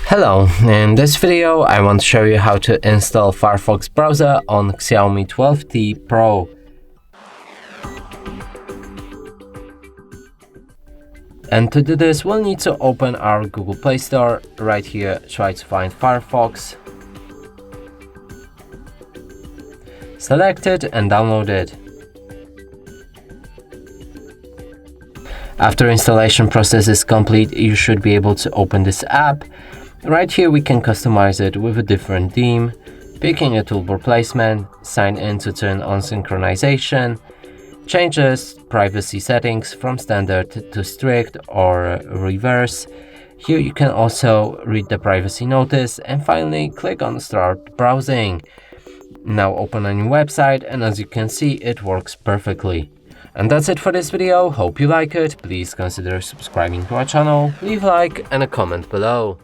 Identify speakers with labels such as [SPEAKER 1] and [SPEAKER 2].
[SPEAKER 1] Hello, in this video I want to show you how to install Firefox browser on XIAOMI 12T Pro. And to do this we'll need to open our Google Play Store. Right here try to find Firefox, select it and download it. After installation process is complete, you should be able to open this app. Right here we can customize it with a different theme, picking a toolbar placement, sign in to turn on synchronization, changes privacy settings from standard to strict or reverse. Here you can also read the privacy notice and finally click on start browsing. Now open a new website and as you can see it works perfectly. And that's it for this video. Hope you like it. Please consider subscribing to our channel, leave a like and a comment below.